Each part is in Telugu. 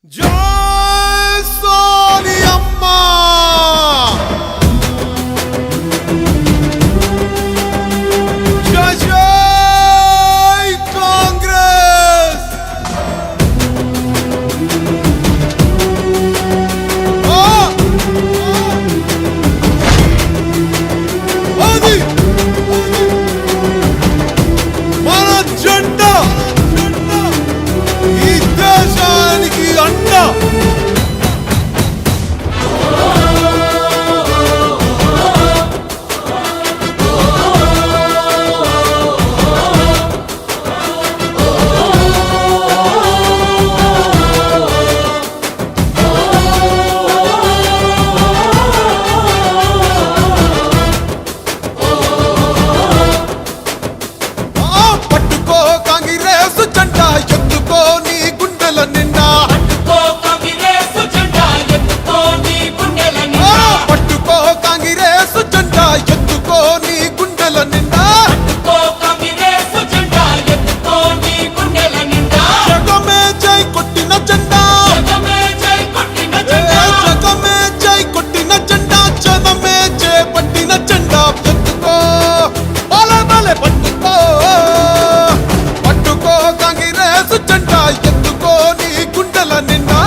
జై సోనియమ్మ జై జై కాంగ్రెస్ అది మన జెండా ఈ దేశానికి అండ పట్టుకో కాంగ్రెస్ జెండా ఎత్తుకో నీ గుండెల నిండా పట్టుకో కాంగ్రెస్ జెండా ఎత్తుకో నీ గుండెల నిండా జగమే జై కొట్టిన జెండా జగమే జై కొట్టిన జెండా జనమే జై పట్టిన జెండా ఎత్తుకో బలే బలే పట్టుకో పట్టుకో కాంగ్రెస్ జెండా ఎత్తుకో నీ గుండెల నిండా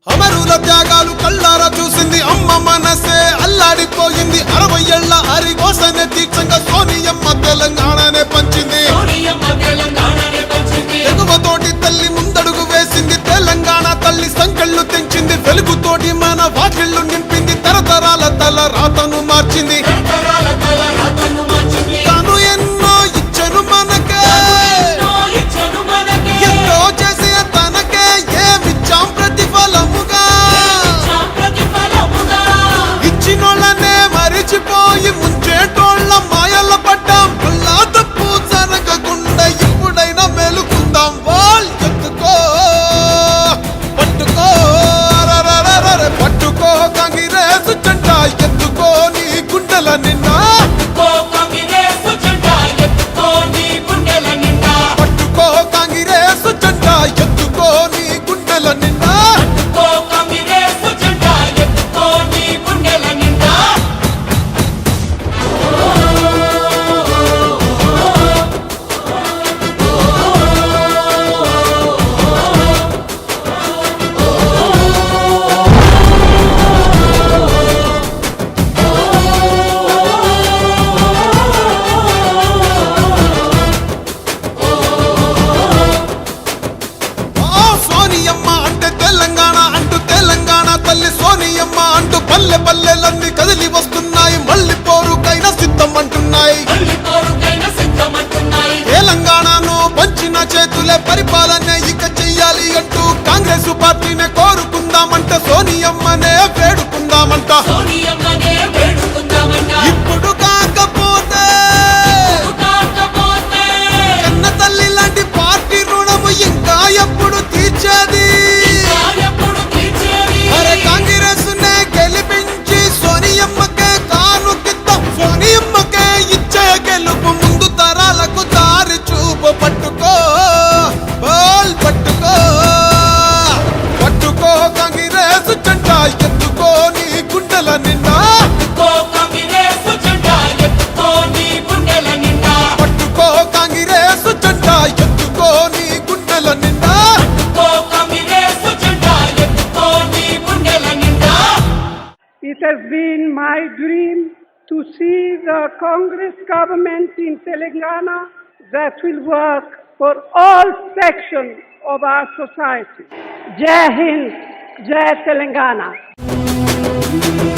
అమరుల త్యాగాలు కళ్ళారా చూసింది అమ్మ మనసే అల్లాడిపోయింది 60 ఏళ్ల అరిగోసనే దీక్షంగా సోనియమ్మ తెలంగాణనే పంచింది ఎగువతోటి తల్లి ముందడుగు వేసింది తెలంగాణ తల్లి సంకెళ్ళు తెంచింది వెలుగుతోటి మన వాకిళ్ళు నింపింది తరతరాల తల రాతను మార్చింది తాను ఎన్నో ఇచ్చను మనకే ఎంతో చేసి తనకే ఏమిచ్చాం ప్రతిఫలముగా ఇచ్చినోళ్ళనే మరిచిపోయి ముంచేటోళ్ళ మాయల పడ్డాం అల్లా తప్పు జరగకుండా ఎప్పుడైనా మేలుకుందాం వాల్ ఎత్తుకో పట్టుకో రరరరర పట్టుకో కాంగ్రెస్ జెండా ఎత్తుకో నీ గుండెల నిండా పట్టుకో కాంగ్రెస్ జెండా ఎత్తుకో నీ గుండెల నిండా సోనియమ్మ అంటే తెలంగాణ అంటూ తెలంగాణ తల్లి సోనియమ్మ అంటూ పల్లె పల్లెలన్నీ కదిలి వస్తున్నాయి మళ్ళీ పోరుకైనా సిద్ధం అంటున్నాయి తెలంగాణను పంచిన చేతులే పరిపాలనే ఇక చెయ్యాలి అంటూ కాంగ్రెస్ పార్టీనే కోరుకుందామంట సోనియమ్మనే వేడుకుందామంట ఇప్పుడు కాకపోతే కన్న తల్లి లాంటి పార్టీ రుణము ఇంకా ఎప్పుడు తీర్చేది అరే కాంగ్రెస్ నే గెలిపించి సోనియమ్మకే కానుకిద్దాం సోనియమ్మకే ఇచ్చే గెలుపు ముందు తరాలకు దారి చూపు పట్టుకో బాల్ పట్టుకో పట్టుకో కాంగ్రెస్ జెండా ఎత్తుకో నీ గుండెల నిండా పట్టుకో కాంగ్రెస్ జెండా ఎత్తుకో నీ గుండెల నిండా It has been my dream to see the Congress government in Telangana that will work for all sections of our society. Jai Hind, Jai Telangana.